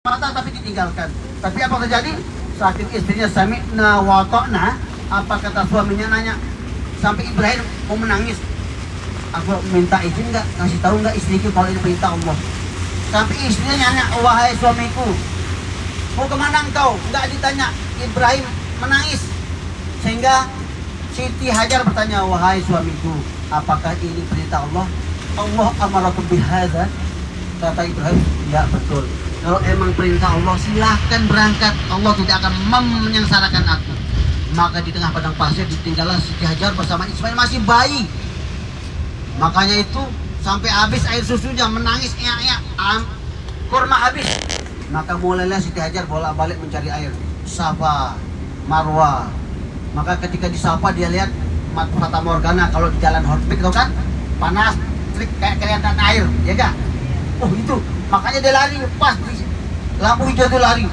patah tapi ditinggalkan. Tapi apa terjadi? Saking istrinya sami'na wa ta'na, apa kata suaminya nanya, sampai Ibrahim mau menangis. Aku minta izin nggak, kasih tahu nggak istriku kalau ini perintah Allah. Sampai istrinya nanya, wahai suamiku, mau kemana engkau? Nggak ditanya. Ibrahim menangis. Sehingga Siti Hajar bertanya, wahai suamiku, apakah ini perintah Allah? Allah amarakum bihadza. Kata Ibrahim, ya betul. Kalau emang perintah Allah, silahkan berangkat. Allah tidak akan menyengsarakan aku. Maka di tengah padang pasir ditinggallah Siti Hajar bersama Ismail masih bayi. Makanya itu sampai habis air susunya, menangis, kurma habis. Maka mulailah Siti Hajar bolak-balik mencari air. Safa, Marwa. Maka ketika disapa dia lihat Fata Morgana. Kalau di jalan Hortbeek itu kan panas, trik kayak kelihatan air, ya kan? Oh itu, makanya dia lari pas di lampu hijau itu lari.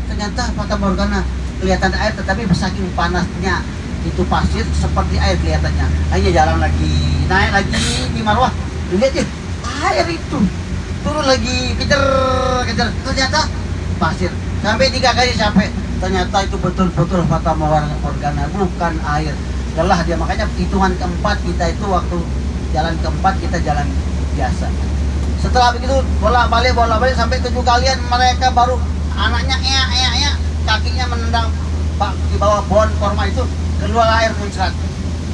Ternyata Fata Morgana kelihatan air, tetapi saking panasnya itu pasir seperti air kelihatannya. Hanya jalan lagi, naik lagi di Marwah, lihat ya air itu turun lagi, kejar, ternyata pasir. Sampai 3 kali sampai, ternyata itu betul-betul Fata Morgana, bukan air. Lelah dia, makanya hitungan keempat kita itu waktu jalan keempat kita jalan biasa. Setelah begitu bolak-balik sampai 7 kalian mereka baru anaknya kakinya menendang di bawah pohon korma itu, keluar air muncrat.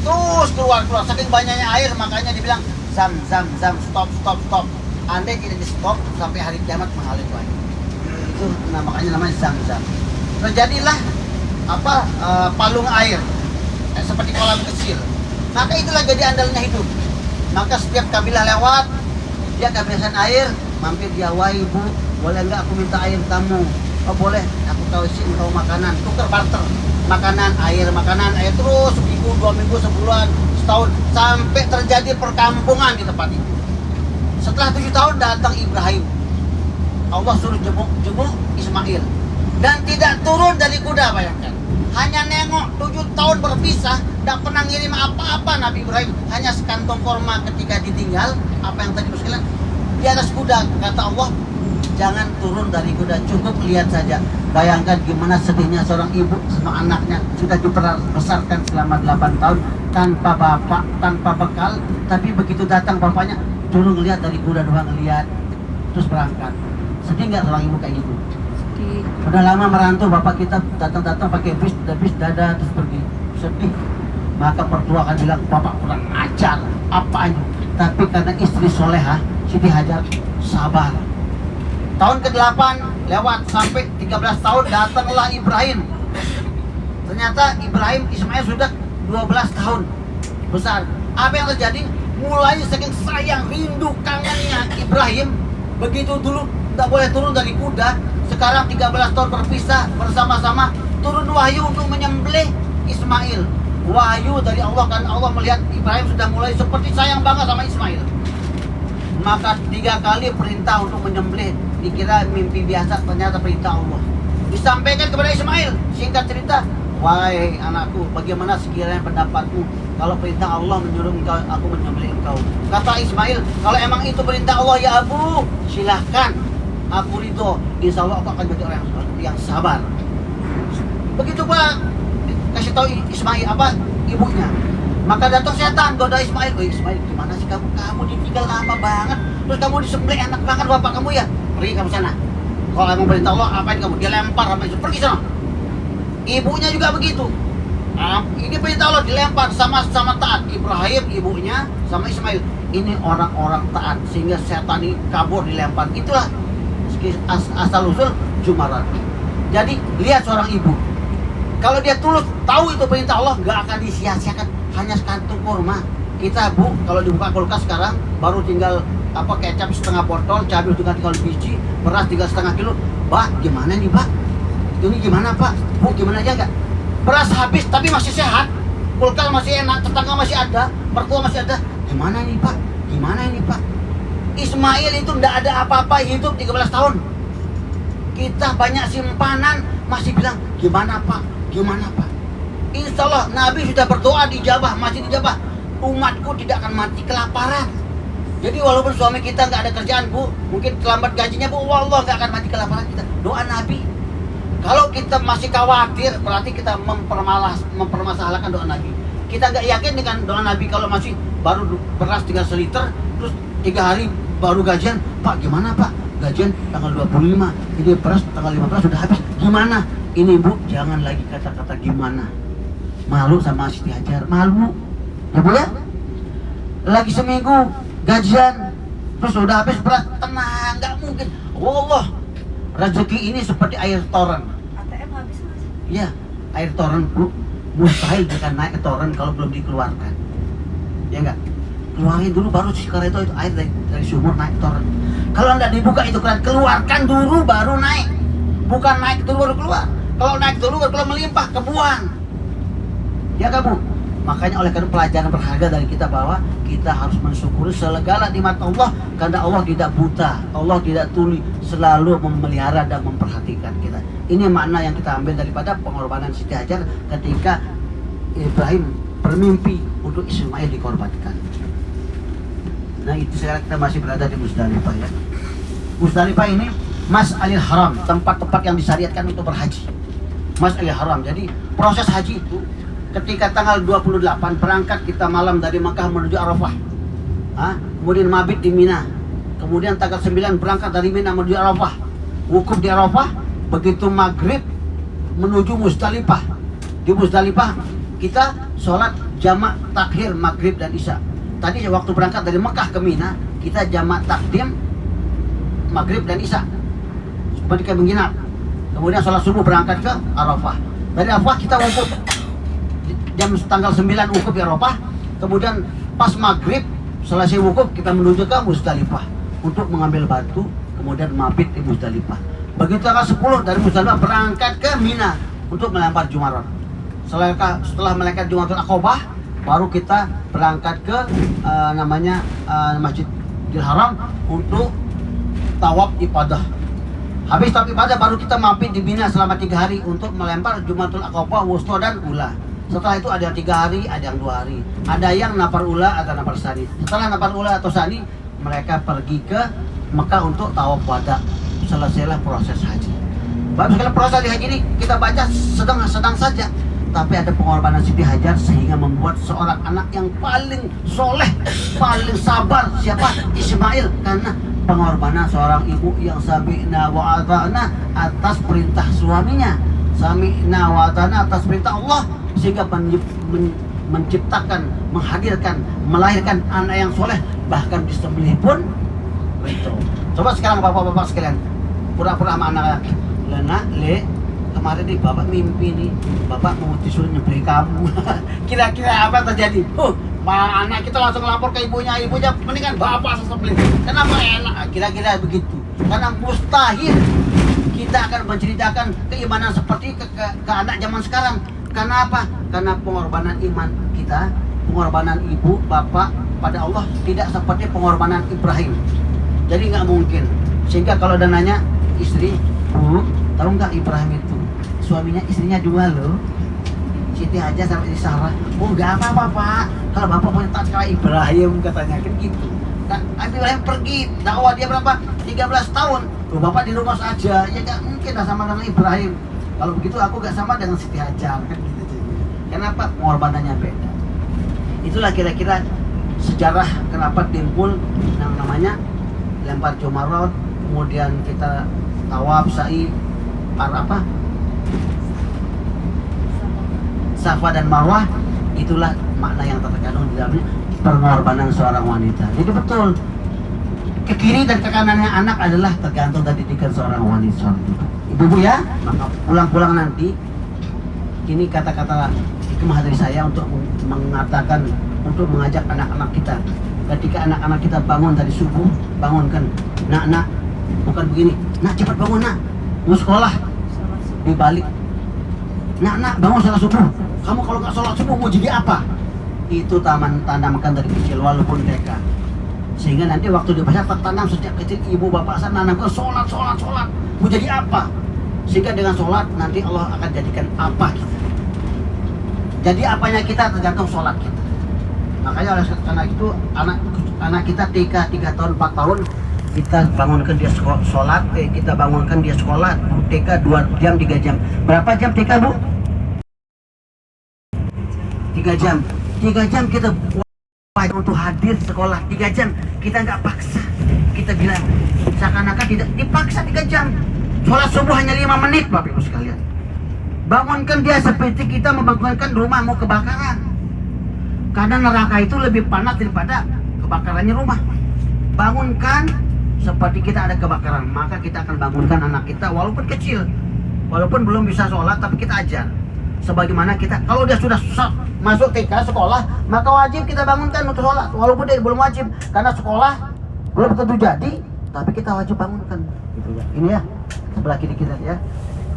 Terus keluar saking banyaknya air, makanya dibilang zam, stop. Andai tidak di stop sampai hari kiamat mengalir air. Itu makanya namanya zam. Terjadilah palung air seperti kolam kecil. Maka itulah jadi andalnya hidup. Maka setiap kabilah lewat, dia kehabisan air, mampir dia, wahai ibu, boleh enggak aku minta air kamu? Oh boleh, aku kasih engkau makanan, tukar barter. Makanan, air terus seminggu, 2 minggu, sebulan, setahun, sampai terjadi perkampungan di tempat itu. Setelah 7 tahun datang Ibrahim. Allah suruh jenguk Ismail. Dan tidak turun dari kuda, bayangkan. Hanya nengok, 7 tahun berpisah, tidak pernah ngirim apa-apa Nabi Ibrahim. Hanya sekantong korma ketika ditinggal, apa yang tadi sekalian, di atas kuda. Kata Allah, jangan turun dari kuda, cukup lihat saja. Bayangkan gimana sedihnya seorang ibu sama anaknya, sudah dibesarkan selama 8 tahun tanpa bapak, tanpa bekal. Tapi begitu datang bapaknya, turun lihat dari kuda doang, lihat, terus berangkat. Sedih nggak seorang ibu kayak gitu? Udah lama merantau, bapak kita datang pakai bis dada terus pergi, sedih. Maka mertua akan bilang, bapak kurang ajar, apanya? Tapi karena istri solehah, Siti Hajar sabar. Tahun ke-8 lewat sampai 13 tahun datanglah Ibrahim. Ternyata Ibrahim Ismail sudah 12 tahun besar. Apa yang terjadi? Mulai saking sayang, rindu, kangennya Ibrahim. Begitu dulu tidak boleh turun dari kuda, sekarang 13 tahun berpisah bersama-sama, turun wahyu untuk menyembelih Ismail. Wahyu dari Allah, kan Allah melihat Ibrahim sudah mulai seperti sayang banget sama Ismail. Maka 3 kali perintah untuk menyembelih, dikira mimpi biasa, ternyata perintah Allah. Disampaikan kepada Ismail, singkat cerita, wahai anakku, bagaimana sekiranya pendapatmu kalau perintah Allah menyuruh engkau, aku menyembelih engkau? Kata Ismail, kalau emang itu perintah Allah ya Abu, silahkan, aku ridho, insya Allah aku akan jadi orang yang sabar. Begitu Pak, kasih tahu Ismail ibunya. Maka datang setan goda Ismail. Oh Ismail, gimana sih kamu ditinggal lama banget, terus kamu disembelih enak banget bapak kamu ya? Pergi kamu sana. Kalau emang perintah Allah, apain kamu? Dia lempar apa itu? Pergi sana. Ibunya juga begitu. Ini perintah Allah, dilempar, sama-sama taat. Ibrahim ibunya sama Ismail. Ini orang-orang taat sehingga setan ini kabur, dilempar. Itulah asal usul Jumarat. Jadi lihat seorang ibu, kalau dia tulus tahu itu perintah Allah, nggak akan disia-siakan. Hanya sekantung kurma. Kita Bu, kalau dibuka kulkas sekarang baru tinggal kecap setengah botol, cabai juga 3 biji, beras 3,5 kilo. Pak, gimana nih Pak? Ini gimana Pak? Bu, gimana aja nggak? Beras habis tapi masih sehat, kulkas masih enak, tetangga masih ada, mertua masih ada. Gimana nih Pak? Gimana ini Pak? Ismail itu nggak ada apa-apa, hidup 13 tahun. Kita banyak simpanan, masih bilang gimana Pak? Gimana Pak? Insya Allah Nabi sudah berdoa dijabah, masih dijabah. Umatku tidak akan mati kelaparan. Jadi walaupun suami kita nggak ada kerjaan bu, mungkin terlambat gajinya bu, Allah nggak akan mati kelaparan kita. Doa Nabi. Kalau kita masih khawatir, berarti kita mempermasalahkan doa Nabi. Kita nggak yakin dengan doa Nabi kalau masih baru beras tinggal seliter, terus 3 hari baru gajian. Pak gimana Pak? Gajian tanggal 25, ini beras tanggal 15 sudah habis. Gimana? Ini bu, jangan lagi kata-kata gimana. Malu sama Siti Hajar, malu. Ya bu ya? Lagi seminggu gajian, terus sudah habis beras, tenang, nggak mungkin. Allah, rezeki ini seperti air toren. ATM habis mas? Iya, air toren bu, mustahil jika naik ke toren kalau belum dikeluarkan. Ya enggak? Keluarin dulu baru sekarang itu air dari sumur naik ke toren. Kalau nggak dibuka itu keran, keluarkan dulu baru naik. Bukan naik dulu baru keluar. Kalau naik dulu baru keluar melimpah, kebuang. Ya kan bu? Makanya oleh karena pelajaran berharga dari kita bahwa kita harus mensyukuri segala nikmat Allah karena Allah tidak buta, Allah tidak tuli, selalu memelihara dan memperhatikan kita. Ini makna yang kita ambil daripada pengorbanan Siti Hajar ketika Ibrahim bermimpi untuk Ismail dikorbankan. Nah itu sekarang kita masih berada di Muzdalifah ya. Muzdalifah ini Mas'alil Haram, tempat-tempat yang disyariatkan untuk berhaji. Mas'alil Haram, jadi proses haji itu ketika tanggal 28 berangkat kita malam dari Makkah menuju Arafah. Kemudian mabit di Mina. Kemudian tanggal 9 berangkat dari Mina menuju Arafah. Wukuf di Arafah, begitu maghrib menuju Muzdalifah. Di Muzdalifah kita sholat jamak takhir maghrib dan isya. Tadi waktu berangkat dari Makkah ke Mina, kita jamak takdim maghrib dan isya. Kemudian menginap. Kemudian sholat subuh berangkat ke Arafah. Dari Arafah kita wukuf. Jam tanggal 9 wukuf di Arafah, kemudian pas maghrib selesai wukuf kita menuju ke Muzdalifah untuk mengambil batu, kemudian mabit di Muzdalifah. Begitu tanggal 10 dari Muzdalifah berangkat ke Mina untuk melempar jumarat. Setelah melempar Jumratul Aqobah, baru kita berangkat ke Masjidil Haram untuk tawaf ibadah. Habis tawaf ibadah baru kita mabit di Mina selama 3 hari untuk melempar Jumratul Aqobah, Wusta dan Ula. Setelah itu ada yang 3 hari, ada yang 2 hari. Ada yang nafar ula atau nafar sani. Setelah nafar ula atau sani, mereka pergi ke Mekah untuk tawaf wada. Selesailah proses haji. Baru sekali proses haji ini kita baca sedang saja. Tapi ada pengorbanan Siti Hajar sehingga membuat seorang anak yang paling soleh, paling sabar. Siapa? Ismail. Karena pengorbanan seorang ibu yang sami'na wa ata'na atas perintah suaminya. Sami'na wa ata'na atas perintah Allah. Sehingga menciptakan, menghadirkan, melahirkan anak yang soleh, bahkan disembelih pun begitu. Coba sekarang bapak-bapak sekalian, pura-pura sama anak Lena, kemarin nih bapak mimpi nih, bapak mau disuruh nyembelih kamu. Kira-kira apa yang terjadi? Anak kita langsung lapor ke ibunya mendingan bapak sembelih. Kenapa enak? Kira-kira begitu. Karena mustahil kita akan menceritakan keimanan seperti ke anak zaman sekarang. Karena apa? Karena pengorbanan iman kita, pengorbanan ibu, bapak pada Allah tidak seperti pengorbanan Ibrahim. Jadi nggak mungkin. Sehingga kalau ada nanya istri, bu, tahu nggak Ibrahim itu suaminya istrinya 2 loh, Siti Hajar sama Sarah. Oh nggak apa-apa pak, kalau bapak mau tak kayak Ibrahim katanya kan gitu. Nah, Ibrahim pergi dakwah dia berapa? 13 tahun. Tuh bapak di rumah saja, ya nggak mungkin lah sama dengan Ibrahim. Kalau begitu aku gak sama dengan Siti Hajar kan gitu. Kenapa? Pengorbanannya beda. Itulah kira-kira sejarah kenapa timbul yang namanya lempar jumarat, kemudian kita tawaf, sa'i, Safa dan Marwah. Itulah makna yang terkandung di dalamnya pengorbanan seorang wanita. Jadi betul, ke kiri dan ke kanannya anak adalah tergantung dari didikan seorang wanita. Ibu-ibu ya, maka pulang-pulang nanti ini kata-kata hikmah dari saya untuk mengatakan, untuk mengajak anak-anak kita. Ketika anak-anak kita bangun dari subuh, bangunkan, nak, bukan begini, nak cepat bangun nak, mau sekolah, dibalik, nak bangun sholat subuh. Kamu kalau nggak sholat subuh mau jadi apa? Itu tanamkan dari kecil walaupun TK. Sehingga nanti waktu dibaca tertanam sejak kecil, ibu bapak saya nanamkan sholat. Mau jadi apa? Sehingga dengan sholat nanti Allah akan jadikan apa kita. Jadi apanya kita tergantung sholat kita. Makanya oleh karena itu anak Karena kita TK 3 tahun 4 tahun kita bangunkan dia sholat, kita bangunkan dia sekolah. TK 2 jam 3 jam. Berapa jam TK Bu? 3 jam. 3 jam kita wajib untuk hadir sekolah. 3 jam kita nggak paksa. Kita bilang seakan-akan tidak dipaksa 3 jam. Sholat subuh hanya 5 menit Bapak Ibu sekalian. Bangunkan dia seperti kita membangunkan rumah mau kebakaran. Karena neraka itu lebih panas daripada kebakarannya rumah. Bangunkan seperti kita ada kebakaran, maka kita akan bangunkan anak kita walaupun kecil, walaupun belum bisa sholat, tapi kita ajar. Sebagaimana kita, kalau dia sudah masuk TK sekolah, maka wajib kita bangunkan untuk sholat, walaupun dia belum wajib, karena sekolah belum tentu jadi, tapi kita wajib bangunkan. Gitu ya. Ini ya sebelah kiri kita ya.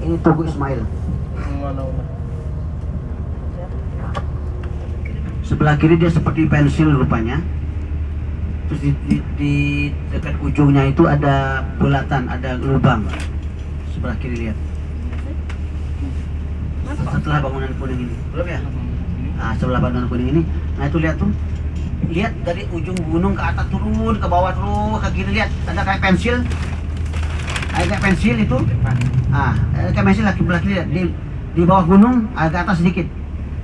Ini Tugu Ismail. Sebelah kiri dia seperti pensil rupanya. Terus di dekat ujungnya itu ada bulatan, ada lubang. Sebelah kiri lihat. Setelah bangunan kuning ini, belum ya? Nah, sebelah bangunan kuning ini, nah itu lihat tuh, lihat dari ujung gunung ke atas turun ke bawah terus ke kiri lihat, ada kayak pensil, kayak pensil itu. Ah, kayak pensil lagi belah kiri lihat. Di bawah gunung agak atas sedikit.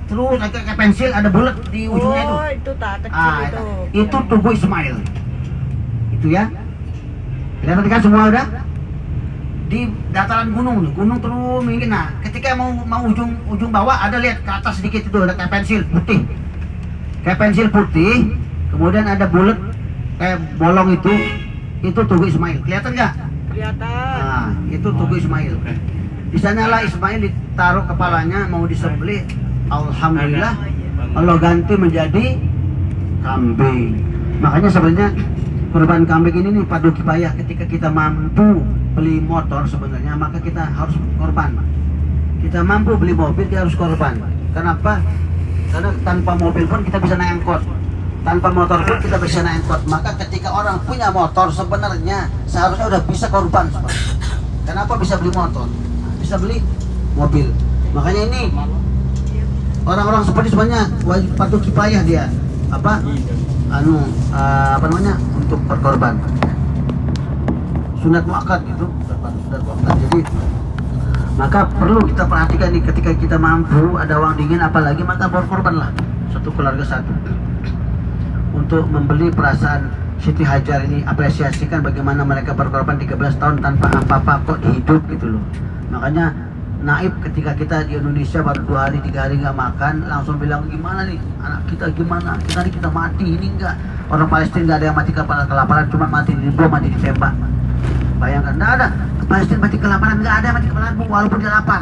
Terus kayak pensil ada bulat di ujungnya itu. Oh, itu tak kecil itu. Itu Tugu Ismail. Itu ya. Lihat kan semua udah di dataran gunung terus mungkin. Nah, ketika mau ujung bawah ada lihat ke atas sedikit itu ada kayak pensil putih. Kayak pensil putih, kemudian ada bulat kayak bolong itu Tugu Ismail. Kelihatan nggak? Kelihatan. Nah, itu Tugu Ismail. Di sanalah Ismail ditaruh kepalanya mau disembelih. Alhamdulillah Allah ganti menjadi kambing. Makanya sebenarnya kurban kambing ini nih padu kifayah. Ketika kita mampu beli motor sebenarnya maka kita harus korban. Kita mampu beli mobil kita harus korban. Kenapa? Karena tanpa mobil pun kita bisa naik angkot, tanpa motor pun kita bisa naik angkot. Maka ketika orang punya motor sebenarnya seharusnya udah bisa korban. Kenapa bisa beli motor? Bisa beli mobil. Makanya ini orang-orang seperti sebenarnya wajib patuh kifayah dia apa namanya untuk berkorban, sunat muakkad gitu, sunat muakkad. Jadi maka perlu kita perhatikan nih ketika kita mampu ada uang dingin apalagi maka berkorbanlah satu keluarga satu untuk membeli perasaan Siti Hajar ini. Apresiasikan bagaimana mereka berkorban 13 tahun tanpa apa-apa kok hidup gitu loh. Makanya naib ketika kita di Indonesia baru 2 hari 3 hari nggak makan langsung bilang gimana nih anak kita gimana kita mati ini enggak. Orang Palestina nggak ada yang mati kelaparan, cuma mati dibom, mati ditembak. Bayangkan, nggak ada Palestina mati kelaparan, nggak ada mati kelaparan walaupun dia lapar.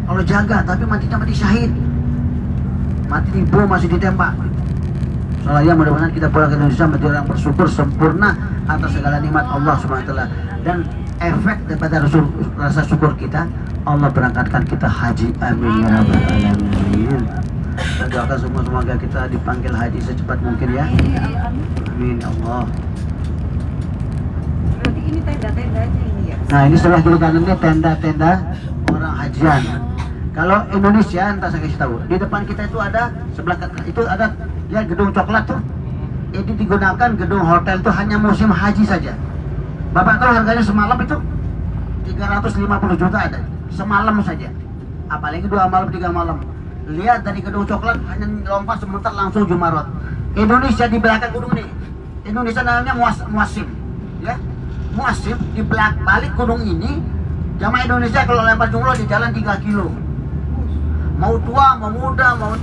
Allah jaga tapi matinya mati syahid, mati dibom masih ditembak. Soalnya mudah-mudahan kita pulang ke Indonesia menjadi orang bersyukur sempurna atas segala nikmat Allah SWT. Dan efek daripada rasa syukur kita, Allah berangkatkan kita haji. Amin ya rabbal alamin. Kita doakan semua semoga kita dipanggil haji secepat mungkin ya. Amin ya Allah. Berarti ini tenda-tendanya ini ya. Nah, ini sebelah kiri kanan ini tenda-tenda orang hajian. Kalau Indonesia, entah saya kasih tahu, di depan kita itu ada sebelah itu ada ya gedung coklat tuh. Ini digunakan gedung hotel tuh hanya musim haji saja. Bapak tahu harganya semalam itu 350 juta ada semalam saja. Apalagi 2 malam 3 malam. Lihat dari gedung coklat hanya lompat sebentar langsung Jumarat. Indonesia di belakang gedung ini. Indonesia namanya Muasim. Ya. Muasim di balik gunung ini. Jamaah Indonesia kalau lempar jumroh di jalan 3 kilo. Mau tua, mau muda, mau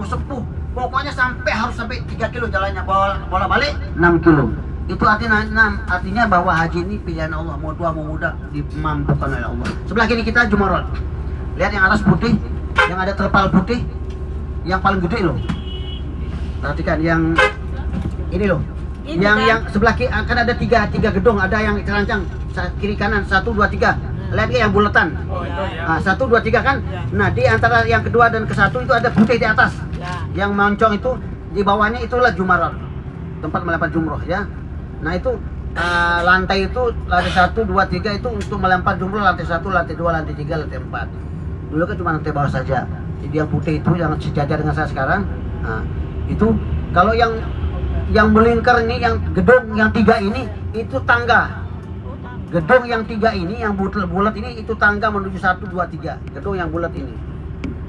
sepuh, pokoknya harus sampai 3 kilo jalannya, bola balik 6 kilo. Itu artinya bahwa haji ini pilihan Allah, mau tua mau muda dimampukan oleh Allah. Sebelah kiri kita Jumarat. Lihat yang atas putih, yang ada terpal putih, yang paling gede loh. Perhatikan yang ini loh. Yang sebelah kiri kan ada tiga gedung, ada yang terancang kiri kanan 1 2 3. Lihat yang bulatan. Oh, itu ya. Nah, 1 2 3 kan. Nah, di antara yang kedua dan ke satu itu ada putih di atas. Yang moncong itu di bawahnya itulah Jumarat. Tempat melempar jumroh ya. Nah, itu lantai itu lantai 1 2 3 itu untuk melempar jumroh, lantai 1, lantai 2, lantai 3, lantai 4. Dulu kan cuma lantai bawah saja. Jadi yang putih itu yang sejajar dengan saya sekarang. Nah, itu kalau yang yang melingkar ini, yang gedung yang 3 ini itu tangga. Gedung yang 3 ini, yang bulat ini itu tangga menuju 1, 2, 3. Gedung yang bulat ini,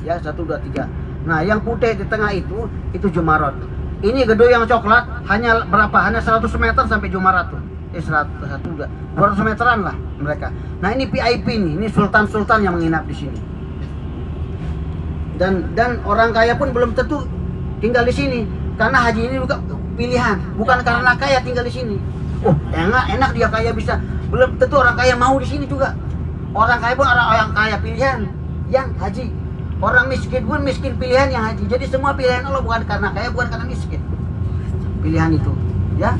ya 1, 2, 3. Nah yang putih di tengah itu Jumarat. Ini gedung yang coklat hanya berapa? Hanya 100 meter sampai Jumarat tuh. 200 meteran lah mereka. Nah ini VIP nih, ini sultan-sultan yang menginap di sini. Dan orang kaya pun belum tentu tinggal di sini, karena haji ini juga pilihan, bukan karena kaya tinggal di sini. Oh enak dia kaya bisa, belum tentu orang kaya mau di sini juga. Orang kaya pun orang kaya pilihan yang haji. Orang miskin pun miskin pilihan yang haji. Jadi semua pilihan Allah, bukan karena kaya, bukan karena miskin. Pilihan itu, ya.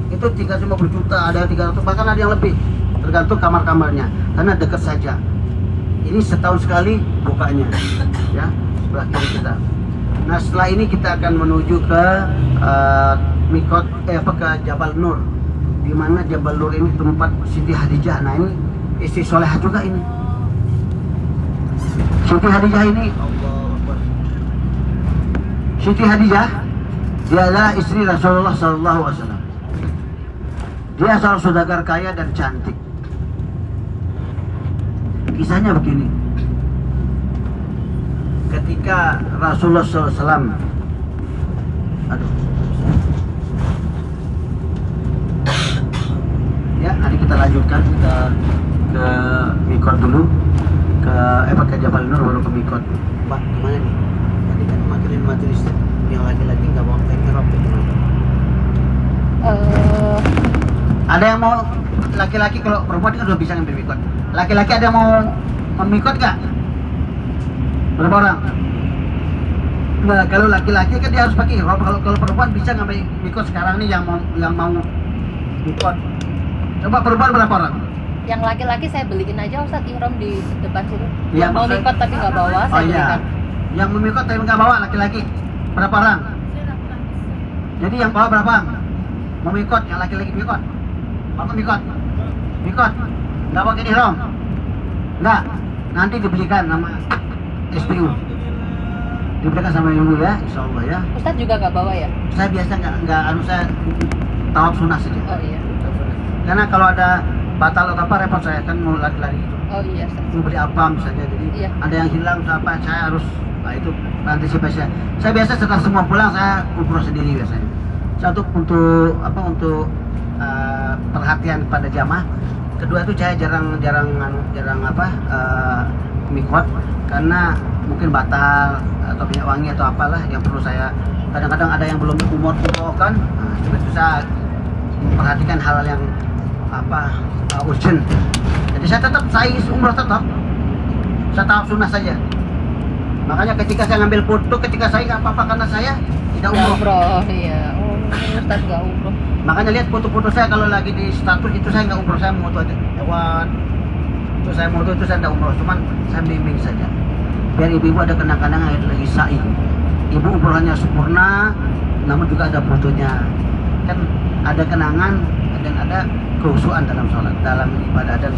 Itu 350 juta, ada 300, bahkan ada yang lebih. Tergantung kamar-kamarnya, karena dekat saja. Ini setahun sekali bukanya, ya, sebelah kiri kita. Nah setelah ini kita akan menuju ke Mikot, ke Jabal Nur. Di mana Jabal Nur ini tempat Siti Hadijah. Nah ini istri solehah juga ini. Siti Hadijah ini, Siti Hadijah, dia adalah istri Rasulullah SAW. Dia seorang saudagar kaya dan cantik. Kisahnya begini. Ketika Rasulullah SAW, ya, nanti kita lanjutkan, kita ke Mikot dulu, ke Jabal Nur baru ke Mikot. Pak, gimana nih? Tadi kan mati listrik, yang laki-laki nggak bawa mikrop, gimana? Ada yang mau laki-laki, kalau perempuan kan udah bisa ngambil mikot. Laki-laki ada yang mau memikot nggak? Berapa orang? Nah, kalau laki-laki kan dia harus pakai ihram. Kalau perempuan bisa ngambil mikot sekarang nih yang mau mikot. Coba perempuan berapa orang? Yang laki-laki saya beliin aja Ustaz ihram di depan sini. Yang mau mikot tapi nggak bawa, saya belikan. Yang memikot tapi nggak bawa laki-laki berapa orang? Jadi yang bawa berapa? Memikot, yang laki-laki mikot. Bapak mikot, nggak pakai ihram, nggak. Nanti dibelikan sama SPU, dibelikan sama ibu ya, insya Allah ya. Ustaz juga nggak bawa ya? Saya biasa nggak, saya tawaf sunnah saja. Oh iya. Karena kalau ada batal atau apa repot, saya kan mau lari-lari itu. Oh iya. Ustaz. Mau beli apa misalnya, jadi Iya. ada yang hilang apa, saya harus, nah itu antisipasi. Saya biasa setelah semua pulang saya umroh sendiri biasanya. Satu untuk perhatian pada jamaah. Kedua itu saya jarang mikot, karena mungkin batal atau minyak wangi atau apalah yang perlu saya. Kadang-kadang ada yang belum umur kan, itu bisa memperhatikan hal yang urgent. Jadi saya umroh tetap, saya tawaf sunnah saja. Makanya ketika saya ngambil foto, ketika saya nggak apa-apa karena saya tidak umroh. Iya. Oh, Ustaz nggak umroh. Makanya lihat foto-foto saya kalau lagi di status itu, saya nggak umroh, saya moto aja. Hewan. Itu saya moto, itu saya nggak umroh, cuman saya bimbing saja. Biar ibu-ibu ada kenang-kenangan lagi sa'i. Ibu umrohnya sempurna, namun juga ada fotonya. Kan ada kenangan dan ada kehusuan dalam sholat, dalam ibadah, dan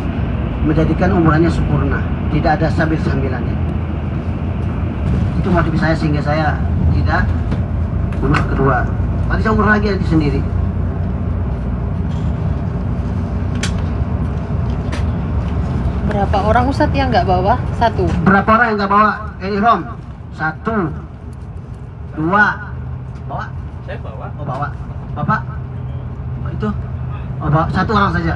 menjadikan umrohnya sempurna. Tidak ada sambil-sambilannya. Itu motif saya sehingga saya tidak umroh kedua. Nanti saya umroh lagi nanti sendiri. Berapa orang Ustadz yang nggak bawa? Satu. Berapa orang yang nggak bawa ihram? 1, 2. Bawa? Saya bawa. Oh bawa. Bapak? Oh, itu? Oh bawa. 1 orang saja.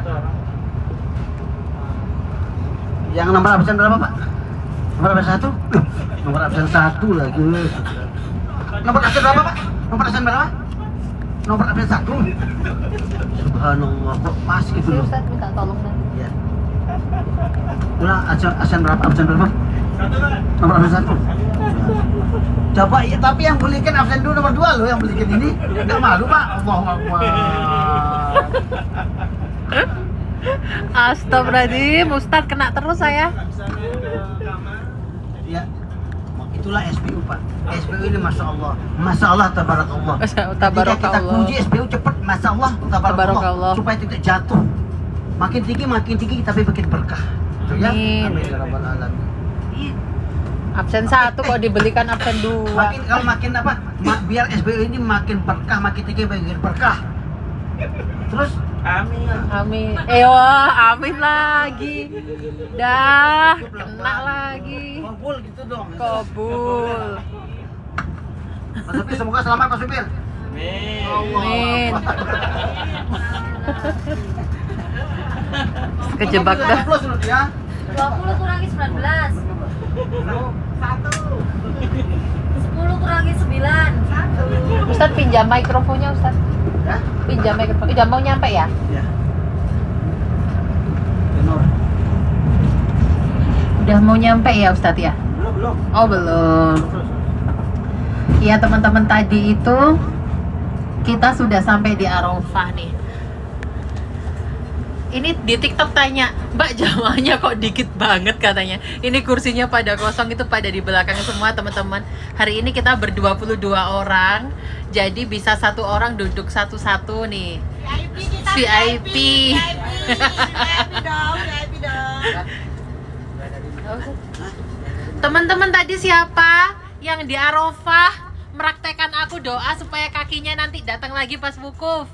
Yang nomor absen berapa Pak? Nomor absen 1? Nomor absen 1 lagi. Nomor absen berapa Pak? Nomor absen berapa? Nomor absen 1. Subhanallah, kok pas gitu loh. Ustadz minta tolong nanti. Ya. Ulang absen berapa? Absen berapa? Nomor absen 1. Coba ya, tapi yang belikan absen dulu nomor 2 loh, yang belikan ini. Enggak malu Pak. Allahu Akbar. Astagfirullahaladzim, Ustadz kena terus saya. Ya. Itulah SPU Pak. SPU ini Masya Allah. Masya Allah tabarakallah. Ketika kita puji SPU cepat, Masya Allah tabarakallah. Supaya tidak jatuh. Makin tinggi tapi makin berkah. Itu ya. Amin. Amin ya rabbal alamin. Absen 1 kok dibelikan absen 2. Makin apa? Biar SBU ini makin berkah, makin tinggi makin berkah. Terus Amin. Amin. Wah, amin lagi. Dah, kena lagi. kabul gitu dong. Kabul. Pak Supir, semoga selamat Pak Supir. Amin. Amin. Kejebak dah. Plus loh dia. 20 kurangi 19. 10 kurangi 9. Ustadz pinjam mikrofonnya Ustadz. Ya. Pinjam mikrofon. Udah mau nyampe ya? Ya. Tenor. Udah mau nyampe ya Ustadz ya? Belum. Oh belum. Terus. Iya teman-teman, tadi itu kita sudah sampai di Arafah nih. Ini di TikTok tanya, Mbak jamaahnya kok dikit banget katanya. Ini kursinya pada kosong, itu pada di belakang semua teman-teman. Hari ini kita ber-22 orang, jadi bisa satu orang duduk satu-satu nih. VIP. Teman-teman tadi siapa yang di Arafah meraktekan aku doa supaya kakinya nanti datang lagi pas wukuf?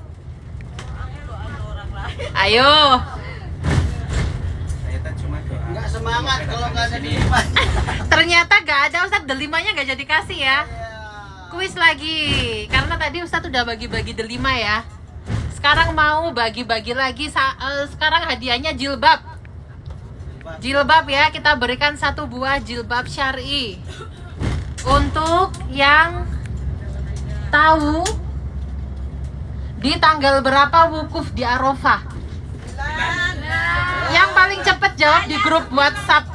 Ayo. Saya cuma doa. Enggak semangat kalau enggak ada di depan. Ternyata gak ada Ustadz, delimanya gak jadi kasih ya. Kuis lagi, karena tadi Ustadz udah bagi-bagi delima ya. Sekarang mau bagi-bagi lagi. Sekarang hadiahnya jilbab. Jilbab ya, kita berikan 1 buah jilbab syar'i. Untuk yang tahu di tanggal berapa wukuf di Arafah? Yang paling cepat jawab di grup WhatsApp.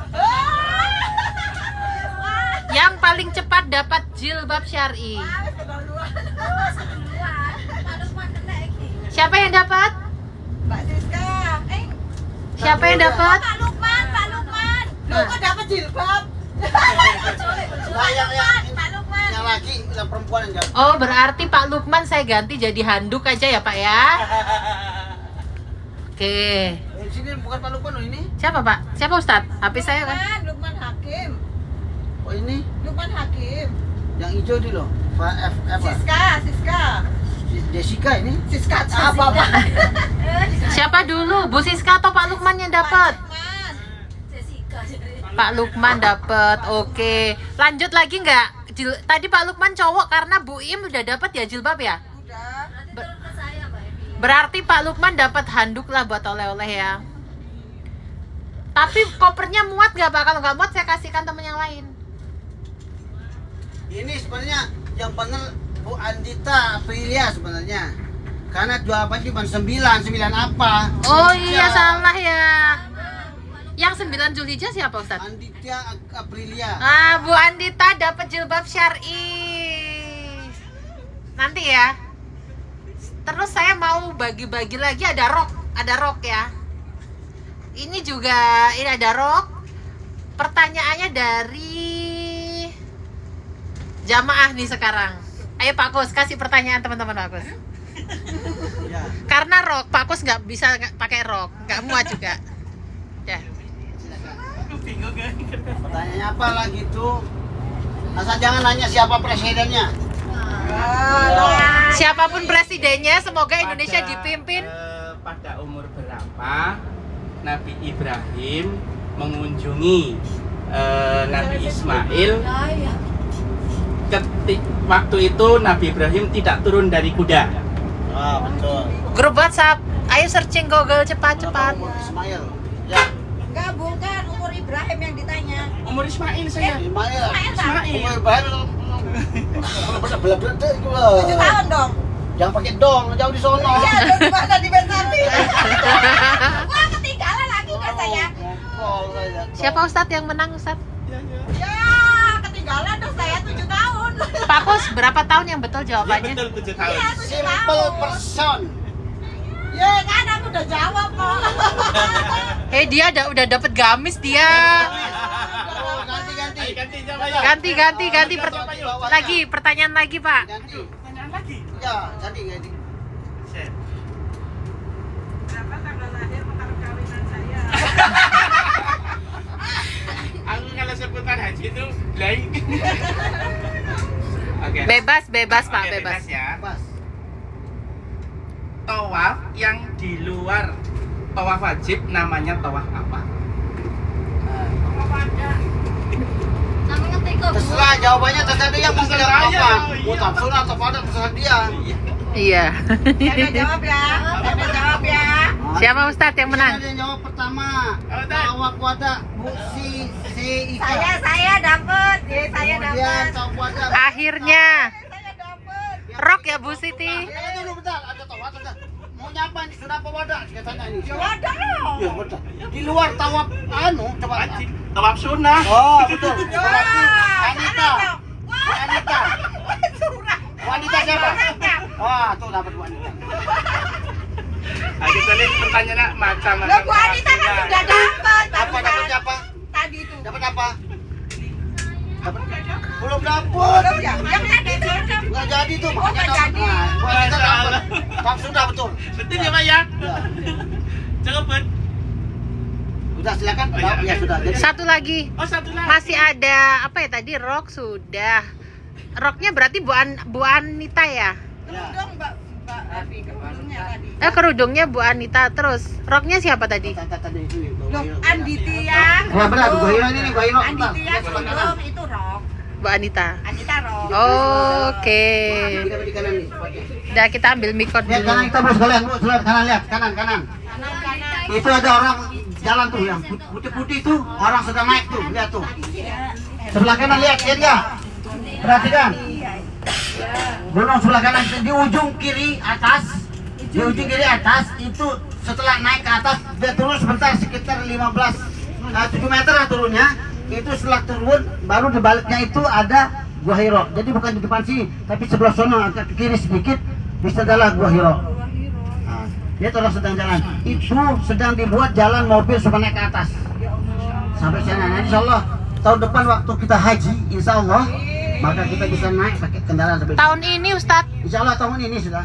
Yang paling cepat dapat jilbab syar'i. Siapa yang dapat? Mbak Siska. Siapa yang dapat? Pak Lukman. Lu kok dapat jilbab? Nah, Pak Lukman. yang laki, yang perempuan yang jawab. Oh, berarti Pak Lukman saya ganti jadi handuk aja ya, Pak ya? Oke. Di sini bukan Pak Lukman loh ini. Siapa, Pak? Siapa Ustadz? HP saya kan? Lukman Hakim. Oh ini Lukman Hakim. yang hijau di loh. Pak apa? Siska. Jessica ini. Siska apa? Siapa dulu? Bu Siska atau Pak Lukman yang dapat? Jessica. Pak Lukman dapat. Oke. Lanjut lagi nggak? Tadi Pak Lukman cowok karena Bu Im udah dapat ya jilbab ya? Udah. Nanti turun ke saya, Mbak Evi. Berarti Pak Lukman dapat handuk lah buat oleh-oleh ya. Tapi kopernya muat nggak Pak? Kalau nggak muat saya kasihkan temen yang lain. Ini sebenarnya yang benar Bu Andita Aprilia sebenarnya. Karena jawabannya cuma 9 apa? Oh Zulhijjah. iya salah ya. Yang 9 Zulhijjah siapa Ustaz? Andita Aprilia. Ah, Bu Andita dapat jilbab syar'i. Nanti ya. Terus saya mau bagi-bagi lagi, ada rok ya. Ini juga ini ada rok. Pertanyaannya dari jamaah nih sekarang. Ayo Pak Kus, kasih pertanyaan teman-teman Pak Kus. Ya. Karena rok, Pak Kus nggak bisa pakai rok, nggak muat juga. Ya. Pertanyaannya apa lagi tuh? Asal jangan nanya siapa presidennya. Siapapun presidennya, semoga Indonesia dipimpin. Pada umur berapa Nabi Ibrahim mengunjungi Nabi Ismail? Waktu itu Nabi Ibrahim tidak turun dari kuda. Ah, betul. Grup WhatsApp, ayo searching Google cepat-cepat. Umur Ismail. Ya. Enggak, bukan umur Ibrahim yang ditanya. Umur Ismail saya. Ismail. Ismail. Umur Ibrahim. Belah-belah deh itu lah. 7 tahun dong. Jangan pakai dong, jauh di sono. Iya, dong di mana di Besari. Wah, ketinggalan lagi kan saya. Siapa Ustadz yang menang Ustadz? Ya, ketinggalan dong saya 7 tahun. Pak Kus, berapa tahun yang betul Ya jawabannya? betul 7 tahun. Iya, 7 Simple tahun. person. Ya kan aku udah jawab kok. Dia udah dapet gamis dia. Ganti. Ganti. Lagi, pertanyaan lagi Pak. Ganti. Pertanyaan lagi. Ya, ganti. Set. Berapa tanggal lahir perkawinan saya? Aku kalau seputar haji itu 18 bebas Pak, Oke, bebas. ya. Pas. Tawaf yang di luar tawaf wajib namanya tawaf apa? Terserah jawabannya, terserah dia mau bilang Terserah ya, apa. iya. Mau tafsir atau pada terserah dia. Iya. Saya jawab ya. Saya jawab ya. Siapa Ustadz yang menang? Dia jawab pertama. Ustaz. Tawaf wada Bu si Ika. Saya dapat. Saya Kemudian dapat. tawaf wada. Akhirnya Saya dapat. Rok ya Bu Siti. Dulu bentar, ada tawaf bentar. Mau nyapa ini sudah apa wada? Katanya ini. Wadah loh. Ya bentar. Di luar tawaf coba. Wajib. Tawaf sunnah. Oh, betul. Berarti Anita. Anita. Wanita siapa? Wah, tuh dapat wanita. Nah, kita lihat pertanyaannya macam-macam. Loh, Bu Anita kan sudah dapat. Apa dapat apa? Tadi itu. Dapat apa? Dapat? Belum dapat. Belum ya? Yang ada itu. Nggak jadi tuh, Oh, makanya nggak dapat. jadi. Nah, wanita dapat. Tam sudah betul. Betul ya Pak ya? Ya. Cukup Ben. Sudah silakan. Oh, ya, Ya oke. sudah. Jadi Satu lagi. Oh satu lagi. Masih ada apa ya tadi? Rok sudah. Roknya berarti Bu Anita ya? Kerudung Mbak Afi, kerudungnya tadi. Kerudungnya Bu Anita, terus roknya siapa tadi? tadi itu. Loh, Anditia. Wah, benar, Bu Hiro ini nih, Bu Hiro. Anditia kerudung itu rok. Bu Anita. Anita rok. Oke. Di kanan nih. Udah kita ambil mikot Lihat dulu. kanan kita bos kalian, Bu, sebelah kanan lihat, kanan. Kanan. Itu ada orang jalan tuh yang putih-putih tuh, orang sedang naik tuh, lihat tuh. Sebelah kanan lihat nggak? Perhatikan. Belum sebelah kanan di ujung kiri atas, itu setelah naik ke atas dia turun sebentar sekitar 7 meter lah turunnya. Itu setelah turun baru di baliknya itu ada Gua Hiro. Jadi bukan di depan sini, tapi sebelah sana agak ke kiri sedikit bisa adalah Gua Hiro. Nah, dia orang sedang jalan. Itu sedang dibuat jalan mobil supaya naik ke atas. Sampai sana. Nah, insya Allah tahun depan waktu kita haji, insya Allah maka kita bisa naik pakai kendaraan seperti Tahun ini Ustadz. insya Allah tahun ini sudah.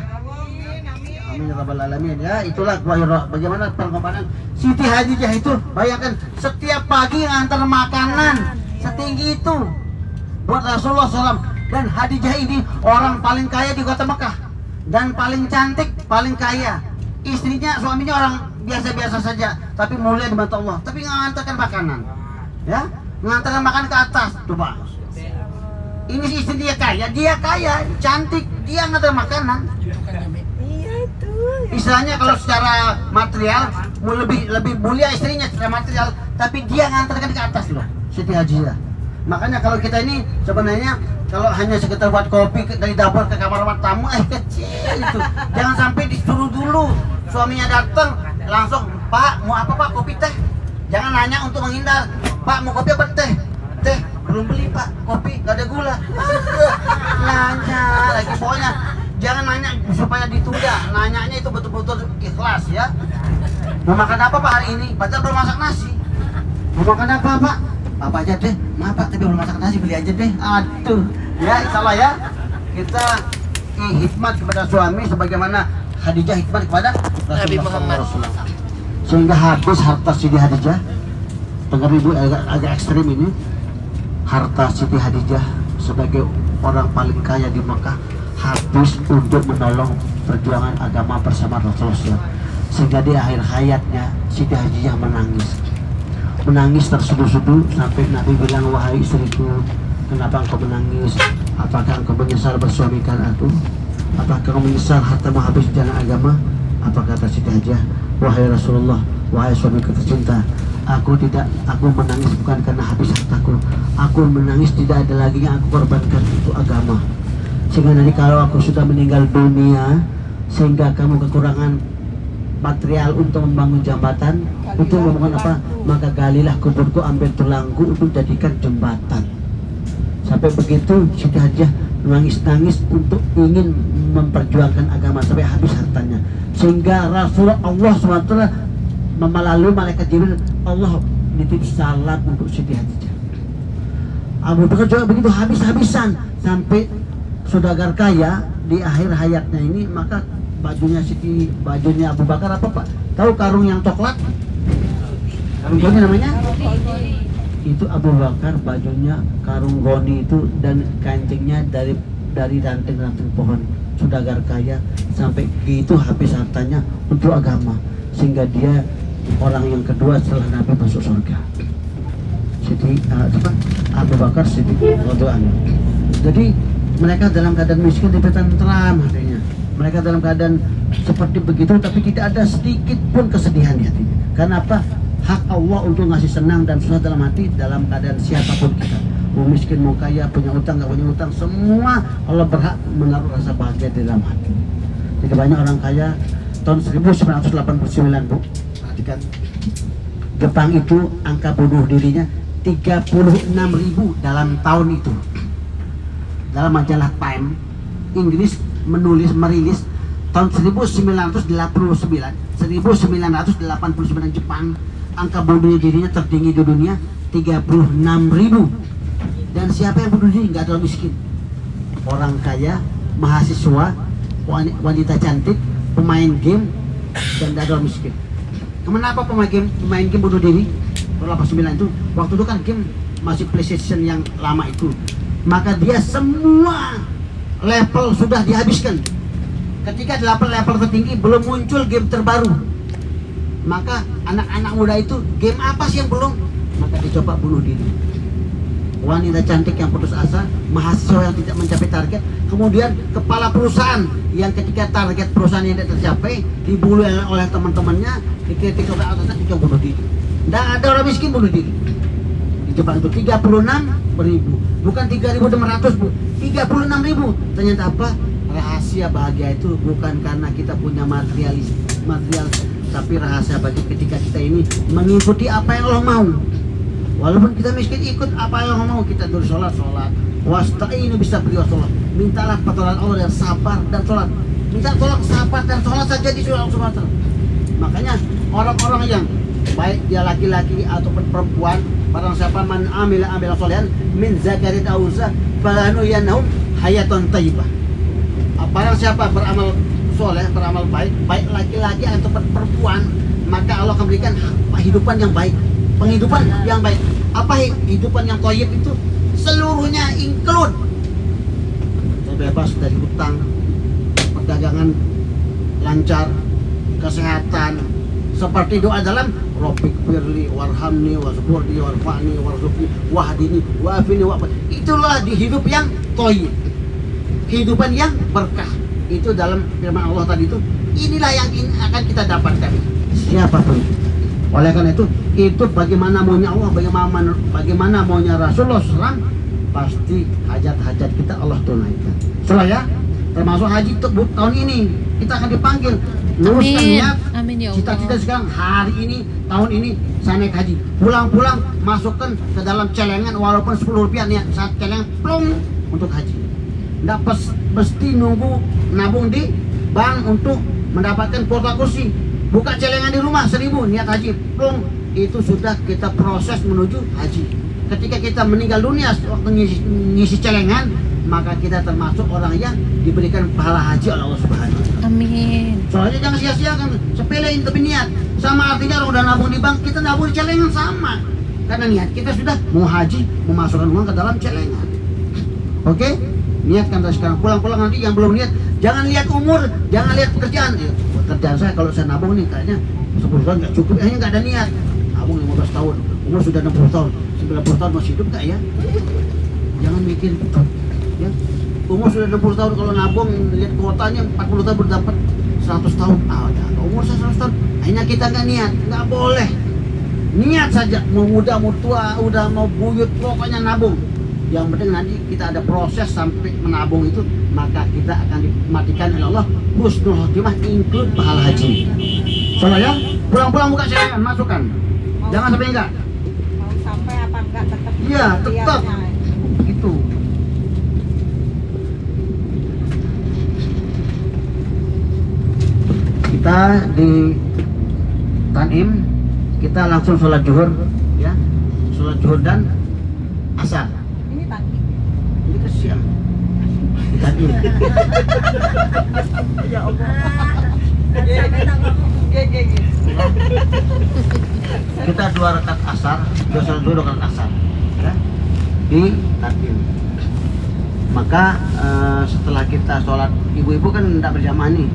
Amin ya rabbal alamin. Ya itulah Gua Hiro. Bagaimana pengorbanan Siti Hadijah itu, bayangkan setiap pagi ngantar makanan setinggi itu buat Rasulullah SAW. Dan Hadijah ini orang paling kaya di kota Mekah dan paling cantik, paling kaya. Istrinya, suaminya orang biasa-biasa saja, tapi mulia di mata Allah. Tapi ngantarkan makanan, ya, ngantarkan makanan ke atas. Coba, ini istri dia kaya, cantik, dia ngantar makanan. Istilahnya kalau secara material lebih mulia istrinya secara material, tapi dia ngantarkan ke atas loh, Siti Hadijah. Makanya kalau kita ini sebenarnya kalau hanya sekedar buat kopi dari dapur ke kamar tamu kecil itu, jangan sampai disuruh dulu suaminya datang langsung, Pak mau apa Pak, kopi teh. Jangan nanya untuk menghindar, Pak mau kopi apa teh? Teh belum beli Pak, kopi gak ada gula. Nanya lagi, pokoknya jangan nanya supaya ditunda. Nanyanya itu betul-betul ikhlas ya. Mau makan apa Pak hari ini? Padahal belum masak nasi. Mau makan apa Pak? Apa aja deh, maaf Pak, tapi belum masak nasi, beli aja deh. Aduh, ya insyaallah ya. Kita hikmat kepada suami sebagaimana Hadijah hikmat kepada Nabi Muhammad. SAW. Sehingga habis harta Siti Hadijah. Dengar ibu agak ekstrim ini. Harta Siti Hadijah sebagai orang paling kaya di Mekah habis untuk menolong perjuangan agama bersama Rasulullah SAW. Sehingga di akhir hayatnya Siti Hadijah menangis terseduh-seduh sampai Nabi bilang, wahai istriku, kenapa engkau menangis? Apakah engkau menyesal bersuamikan aku? Apakah engkau menyesal hartamu habis di jalan agama? Apa kata Siti Hadijah? Wahai Rasulullah, wahai suamiku tercinta, aku menangis bukan karena habis hartaku. Aku menangis tidak ada lagi yang aku korbankan untuk agama. Sehingga nanti kalau aku sudah meninggal dunia, sehingga kamu kekurangan material untuk membangun jembatan, untuk membangun apa, maka galilah kuburku, ambil tulangku untuk jadikan jembatan. Sampai begitu Siti Hadijah menangis-nangis untuk ingin memperjuangkan agama sampai habis hartanya. Sehingga Rasulullah Allah SWT melalui malaikat Jibril, Allah nitip salam untuk Siti Hadijah. Abu Bakar juga begitu, habis-habisan sampai saudagar kaya di akhir hayatnya ini. Maka bajunya Abu Bakar apa Pak? Tahu karung yang coklat? Karung goni namanya? Itu Abu Bakar bajunya karung goni itu, dan kancingnya dari dari ranting-ranting pohon saudagar kaya sampai itu habis hartanya untuk agama, sehingga dia orang yang kedua setelah Nabi masuk surga. Abu Bakar Siddiq radhiyallahu anhu. Jadi mereka dalam keadaan miskin tapi tentram hatinya. Mereka dalam keadaan seperti begitu tapi tidak ada sedikit pun kesedihan di hatinya. Karena apa? Hak Allah untuk ngasih senang dan susah dalam hati dalam keadaan siapapun kita. Mau miskin, mau kaya, punya utang, nggak punya utang, semua Allah berhak menaruh rasa bahagia di dalam hati. Jadi banyak orang kaya tahun 1989, Bu. Perhatikan. Jepang itu angka bunuh dirinya 36.000 dalam tahun itu. Dalam majalah Time, Inggris merilis tahun 1989 Jepang angka bunuh dirinya tertinggi di dunia 36.000. Dan siapa yang bunuh diri? Nggak ada orang miskin, orang kaya, mahasiswa, wanita cantik, pemain game, dan nggak ada orang miskin. Kenapa pemain game bunuh diri? Tahun 89 itu, waktu itu kan game masih PlayStation yang lama itu, maka dia semua level sudah dihabiskan. Ketika 8 level tertinggi belum muncul game terbaru, maka anak-anak muda itu game apa sih yang belum? Maka dicoba bunuh diri. Wanita cantik yang putus asa, mahasiswa yang tidak mencapai target, kemudian kepala perusahaan yang ketika target perusahaan yang tidak tercapai dibully oleh teman-temannya, dikritik oleh atasan, juga bunuh diri. Tidak ada orang miskin bunuh diri. Di Jepang itu 36.000, bukan 3.600, Bu, 36.000. Ternyata apa? Rahasia bahagia itu bukan karena kita punya material, tapi rahasia bahagia ketika kita ini mengikuti apa yang Allah mau. Walaupun kita miskin, ikut apa yang Allah mau. Kita sholat, wasta'inu bisabri wassalah. Mintalah pertolongan Allah dan sabar dan sholat. Minta tolong sabar dan sholat saja di surga Allah. Makanya orang-orang yang baik dia laki-laki ataupun perempuan, barang siapa man amila sholihan min zakarin aw unsa falanuhyiyannahum hayatan thayyibah. Barang siapa beramal soleh, beramal baik, baik laki-laki ataupun perempuan, maka Allah akan berikan kehidupan yang baik, penghidupan yang baik. Apa kehidupan yang thayyib itu? Seluruhnya include terbebas dari hutang, perdagangan lancar, kesehatan, seperti doa dalam Rabbik firli warhamni wasburni warfa'ni warzuqni wahdini wa'afini wa'afini. Itulah di hidup yang thayyib, kehidupan yang berkah. Itu dalam firman Allah tadi itu, inilah yang akan kita dapatkan siapapun. Oleh karena itu bagaimana maunya Allah, bagaimana maunya Rasulullah SAW, pasti hajat-hajat kita Allah tunaikan. Salah ya, termasuk haji tahun ini kita akan dipanggil. Luruskan niat, Amin ya Allah. cita-cita sekarang hari ini, tahun ini saya naik haji. Pulang-pulang masukkan ke dalam celengan walaupun 10 rupiah niat saat celengan plong untuk haji. Nggak mesti nunggu nabung di bank untuk mendapatkan kuota kursi. Buka celengan di rumah 1.000 niat haji, plong, itu sudah kita proses menuju haji. Ketika kita meninggal dunia waktu ngisi celengan, maka kita termasuk orang yang diberikan pahala haji oleh Allah Subhanahu wa taala. Amin. Soalnya jangan sia-siakan, sepelein tapi niat. Sama artinya kalau udah nabung di bank, kita nabung di celengan sama. Karena niat kita sudah mau haji, memasukkan uang ke dalam celengan. Oke? Niatkan dari sekarang. Pulang-pulang nanti yang belum niat, jangan lihat umur, jangan lihat pekerjaan. Pekerjaan saya kalau saya nabung nih kayaknya 10 tahun nggak cukup, hanya nggak ada niat. Nabung 15 tahun, umur sudah 60 tahun, 90 tahun masih hidup nggak ya? Jangan mikir gitu. Ya. Umur sudah 60 tahun, kalau nabung lihat kuotanya 40 tahun berdapat 100 tahun. Umur saya 100 tahun, hanya kita nggak niat, nggak boleh. Niat saja, mau muda, mau tua, udah mau buyut, pokoknya nabung. Yang penting nanti kita ada proses sampai menabung itu, maka kita akan dimatikan oleh Allah husnul khotimah, include pahala haji. Soalnya pulang-pulang buka celengan, masukkan. Jangan sampai enggak. Mau sampai apa enggak tetap. Iya, tetap. Gitu. Kita di Tanim, kita langsung sholat zuhur, ya, sholat zuhur dan asar. Ini tadi. Ini ke siang. Di Tanim. Ya Allah. Gege. Kita 2 rakaat asar, 2 sholat zuhur, 2 rakaat asar, ya, di Tanim. Maka setelah kita sholat, ibu-ibu kan tidak berjamaah nih,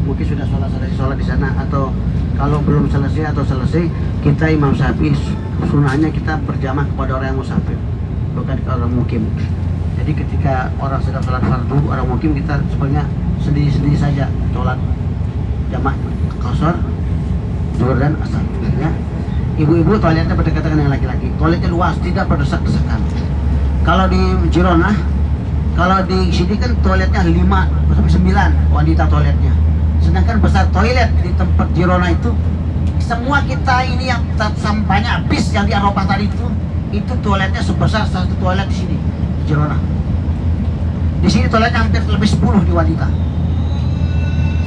mungkin sudah sholat di sana, atau kalau belum selesai atau selesai, kita Imam Syafi'i sunahnya kita berjamaah kepada orang yang musafir, bukan ke orang mukim. Jadi ketika orang sedang sholat fardu, orang mukim, kita sebenarnya sendiri-sendiri saja sholat jamaah qasar, zuhur dan asar. Ya. Ibu-ibu toiletnya berdekatan dengan laki-laki, toiletnya luas, tidak berdesak-desakan. Kalau di Girona, kalau di sini kan toiletnya 5 sampai 9 wanita toiletnya. Sedangkan besar toilet di tempat Girona itu, semua kita ini yang sampahnya habis yang di Eropa tadi itu toiletnya sebesar satu toilet di sini, di Girona. Di sini toiletnya hampir lebih 10 di wanita.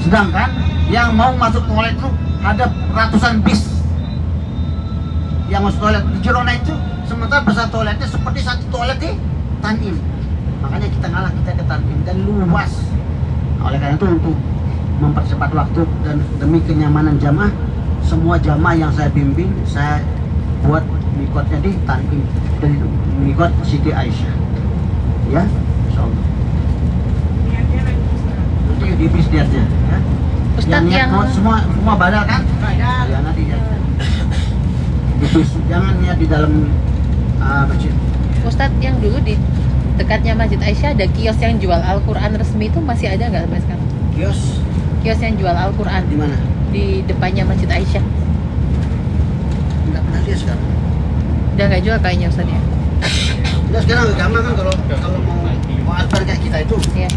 Sedangkan yang mau masuk toilet itu ada ratusan bis yang masuk toilet di Girona itu, sementara besar toiletnya seperti satu toilet di Tanim. Makanya kita ngalah, kita ke Tanim dan luas. Oleh karena itu, untuk mempercepat waktu dan demi kenyamanan jamaah, semua jamaah yang saya bimbing, saya buat mikotnya di Tanim dan mikot Siti Aisyah. Ya, insyaallah. Nanti di bis lihatnya. Ya. Ustadz yang semua badal kan? Badal. Ya nanti ya. Jangan niat di dalam masjid. Ustadz yang dulu di dekatnya Masjid Aisyah ada kios yang jual Al-Quran resmi, itu masih ada nggak sampai sekarang? Kios yang jual Al-Quran Di mana? di depannya Masjid Aisyah. Enggak pernah lihat sekarang. Udah nggak jual kayaknya Ustadz ya? Udah sekarang gampang kan kalau mau adban kayak kita itu. Iya.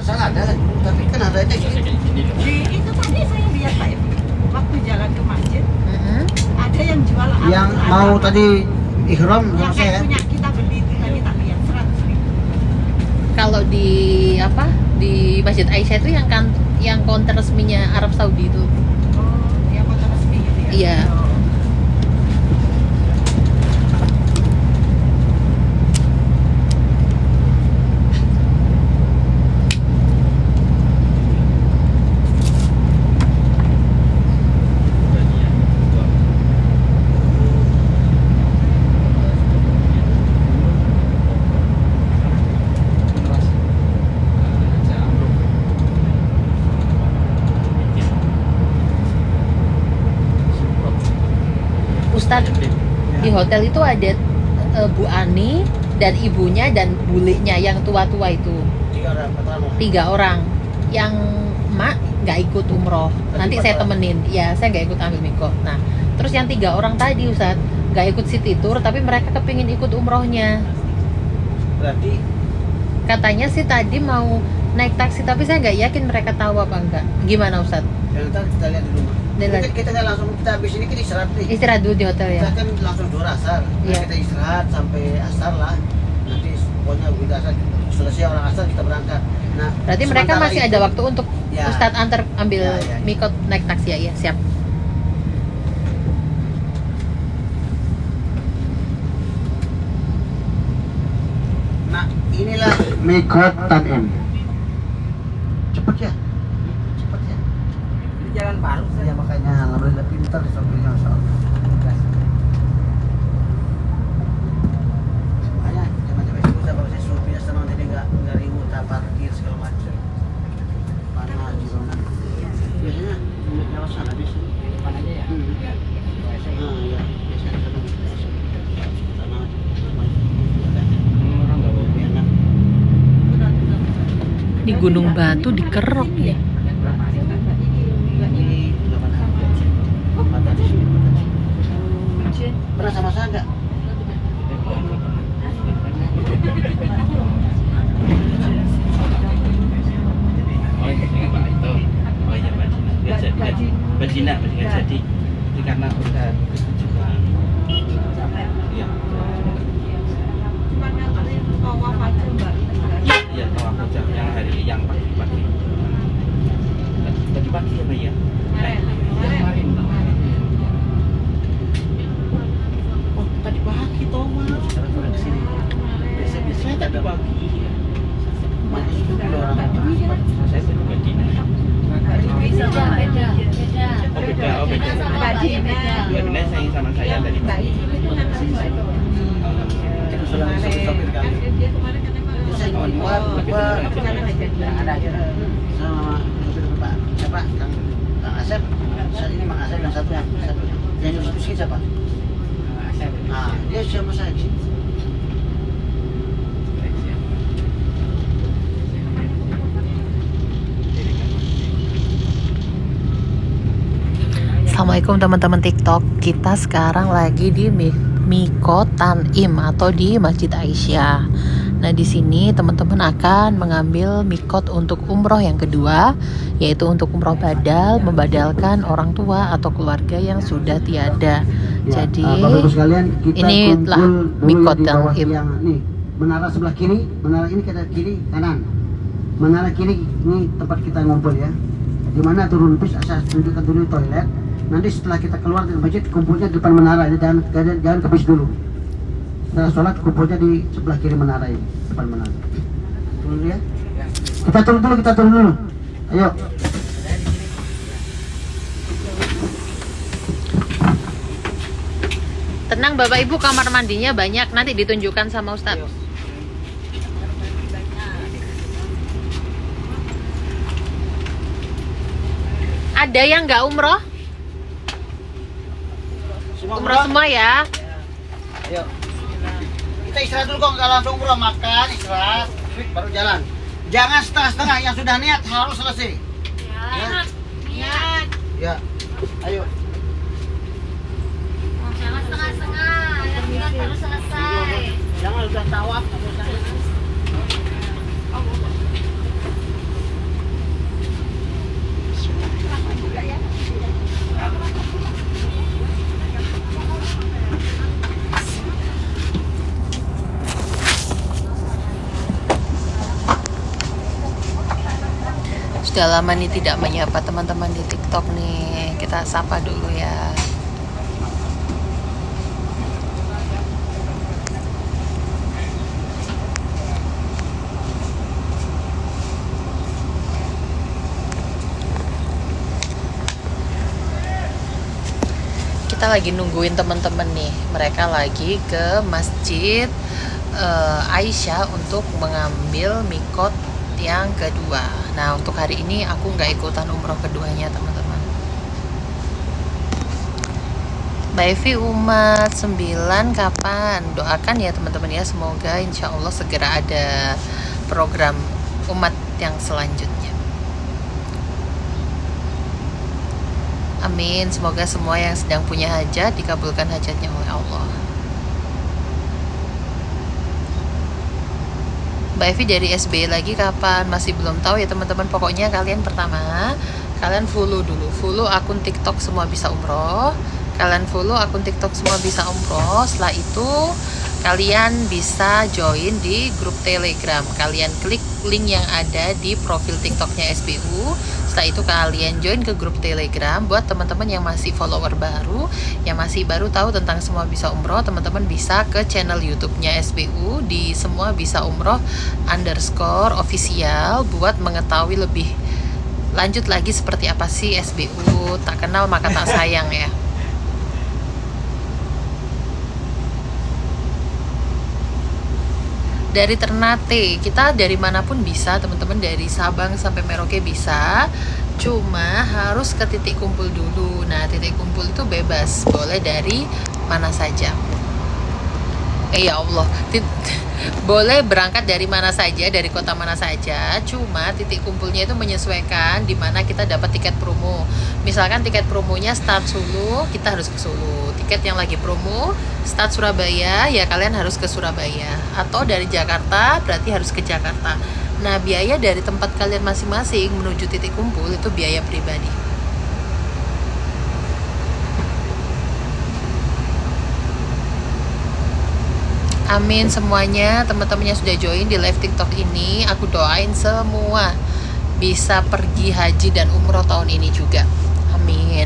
Salah ada kan, tapi kan ada aja gitu. Itu tadi saya lihat Pak Ibu, waktu jalan ke masjid Mm-mm. ada yang jual Yang Al-Quran. mau tadi ihram yang sama kayak saya. punya kita beli itu tadi tak lihat 100.000. Kalau di apa di Masjid Aisyah itu yang counter resminya Arab Saudi itu. Oh, yang kota resmi gitu ya? Iya. Oh. Ustadz, di hotel itu ada Bu Ani dan ibunya dan buliknya yang tua-tua itu 3 orang. Yang mak nggak ikut umroh, nanti saya temenin. Ya, saya nggak ikut ambil mikot. Nah, terus yang 3 orang tadi Ustadz nggak ikut city tour, tapi mereka kepingin ikut umrohnya. Berarti Katanya sih tadi mau naik taksi, tapi saya nggak yakin mereka tahu apa enggak. Gimana Ustadz? yang ntar kita lihat di rumah. Lihat. Kita nggak langsung, kita habis ini kita istirahat nih. Istirahat dulu di hotel ya. Kita kan langsung zuhur asar. Nah, Iya. kita istirahat sampai asar lah. Nanti pokoknya udah asar, selesai orang asar kita berangkat. Nah, Berarti mereka sementara masih itu- ada waktu untuk Ya. Ustadz antar ambil Ya. mikot naik taksi ya. Iya, siap. Nah, inilah mikot Tanim. Cepet ya? Cepet ya? Di jalan baru saya. Ya makanya alhamdulillah pintar di sopirnya, Masya Allah. Makanya zaman-zaman itu saya bawa saya sopirnya senang, jadi nggak ribut parkir segala macam. Mana di sana? Biasanya lewat sana di sini. Depan aja ya. Nah, ya biasanya sana. Sana. Orang nggak bawa. Enak. Di Gunung Batu dikerok ya. Ini 8 hari. Mata di sini, mata di sini. Pernah sama saya nggak? Oh iya Pak itu. Oh iya Bajina nggak jadi. Ini karena udah kesejukan. Iya. Cuma ngatain tawaf aja Mbak. Iya tawaf aja yang hari yang pagi-pagi. Tadi pagi ya Mbak ya? Kemarin. Oh tadi pagi tawaf. Sekarang di sini. Biasa-biasa Saya tadi pagi. Mana itu orang Saya tadi pagi. Oh beda, oh beda. Beda saya sama saya tadi pagi. Itu sudah sopir kami. Dia kemarin katanya ada sama Pak siapa Kang Asep. Ini Mang Asep yang satu yang diskusi siapa? Nah, dia siapa saya di sini? Assalamualaikum teman-teman TikTok. Kita sekarang lagi di Mikot Tanim atau di Masjid Aisyah. Nah, di sini teman-teman akan mengambil mikot untuk umroh yang kedua, yaitu untuk umroh badal, membadalkan orang tua atau keluarga yang sudah tiada. Jadi Bapak-Ibu sekalian, kita inilah kumpul dulu mikot di bawah Tanim. yang nih, menara sebelah kiri, menara ini kita kiri kanan. Menara kiri ini tempat kita ngumpul ya. Di mana turun bis, saya tunjukkan dulu toilet. Nanti setelah kita keluar dari masjid, kumpulnya di depan menara ini, jangan ke bis dulu. Setelah sholat, kumpulnya di sebelah kiri menara ini, depan menara. Turun dulu ya. Kita turun dulu. Ayo. Tenang Bapak Ibu, kamar mandinya banyak, nanti ditunjukkan sama Ustadz. Ada yang nggak umroh? Umroh semua ya. Ayo. Kita istirahat dulu kok, nggak langsung umroh, makan, istirahat, baru jalan. Jangan setengah-setengah, yang sudah niat harus selesai. Niat. Ya. Ayo. Jangan setengah-setengah. Yang niat harus selesai. Jangan udah tawaf. Sudah lama nih tidak menyapa teman-teman di TikTok nih. Kita sapa dulu ya. Kita lagi nungguin teman-teman nih. Mereka lagi ke Masjid Aisyah untuk mengambil mikot yang kedua. Nah, untuk hari ini aku nggak ikutan umroh keduanya teman-teman. Mbak Evi umat 9 kapan? Doakan ya teman-teman ya, semoga insya Allah segera ada program umat yang selanjutnya. Amin, semoga semua yang sedang punya hajat dikabulkan hajatnya oleh Allah. Mbak Evi dari SB lagi kapan? Masih belum tahu ya teman-teman. Pokoknya kalian pertama, kalian follow dulu. Follow akun TikTok Semua Bisa Umroh. Kalian follow akun TikTok Semua Bisa Umroh. Setelah itu kalian bisa join di grup Telegram. Kalian klik link yang ada di profil TikToknya SBU. Setelah itu kalian join ke grup Telegram. Buat teman-teman yang masih follower baru, yang masih baru tahu tentang Semua Bisa Umroh, teman-teman bisa ke channel YouTube-nya SBU di Semua Bisa Umroh _official buat mengetahui lebih lanjut lagi seperti apa sih SBU. Tak kenal maka tak sayang ya. Dari Ternate, kita dari manapun bisa teman-teman, dari Sabang sampai Merauke bisa, cuma harus ke titik kumpul dulu. Nah, titik kumpul itu bebas, boleh dari mana saja. Ya Allah, boleh berangkat dari mana saja, dari kota mana saja, cuma titik kumpulnya itu menyesuaikan di mana kita dapat tiket promo. Misalkan tiket promonya start Solo, kita harus ke Solo. Tiket yang lagi promo start Surabaya, ya kalian harus ke Surabaya. Atau dari Jakarta, berarti harus ke Jakarta. Nah, biaya dari tempat kalian masing-masing menuju titik kumpul itu biaya pribadi. Amin semuanya, teman-teman yang sudah join di live TikTok ini, aku doain semua bisa pergi haji dan umroh tahun ini juga. Amin.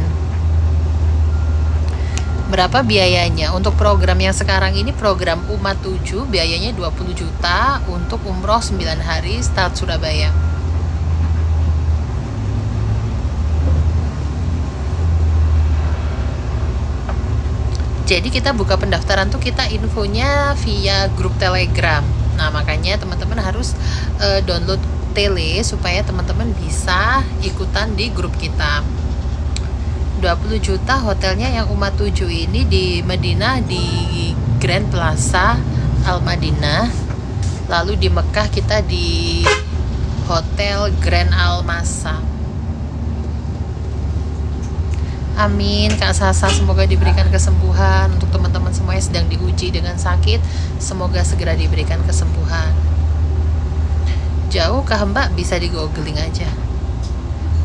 Berapa biayanya? Untuk program yang sekarang ini, program Umat 7, biayanya 20 juta untuk umroh 9 hari start Surabaya. Jadi kita buka pendaftaran tuh kita infonya via grup Telegram. Nah makanya teman-teman harus download Tele supaya teman-teman bisa ikutan di grup kita. 20 juta hotelnya yang Umat 7 ini di Madinah di Grand Plaza Al Madinah. Lalu di Mekah kita di Hotel Grand Al Masa. Amin. Kak Sasa semoga diberikan kesembuhan. Untuk teman-teman semua yang sedang diuji dengan sakit, semoga segera diberikan kesembuhan. Jauh kah Mbak? Bisa di googling aja.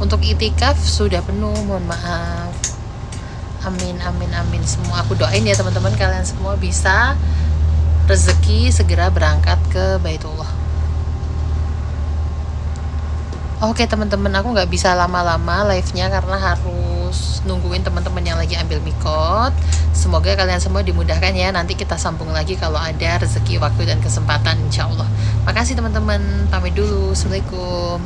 Untuk itikaf sudah penuh, mohon maaf. Amin, amin, amin. Semua aku doain ya teman-teman, kalian semua bisa rezeki segera berangkat ke Baitullah. Oke teman-teman, aku nggak bisa lama-lama live-nya karena harus nungguin teman-teman yang lagi ambil mikot. Semoga kalian semua dimudahkan ya. Nanti kita sambung lagi kalau ada rezeki, waktu, dan kesempatan insya Allah. Makasih teman-teman, pamit dulu. Assalamualaikum.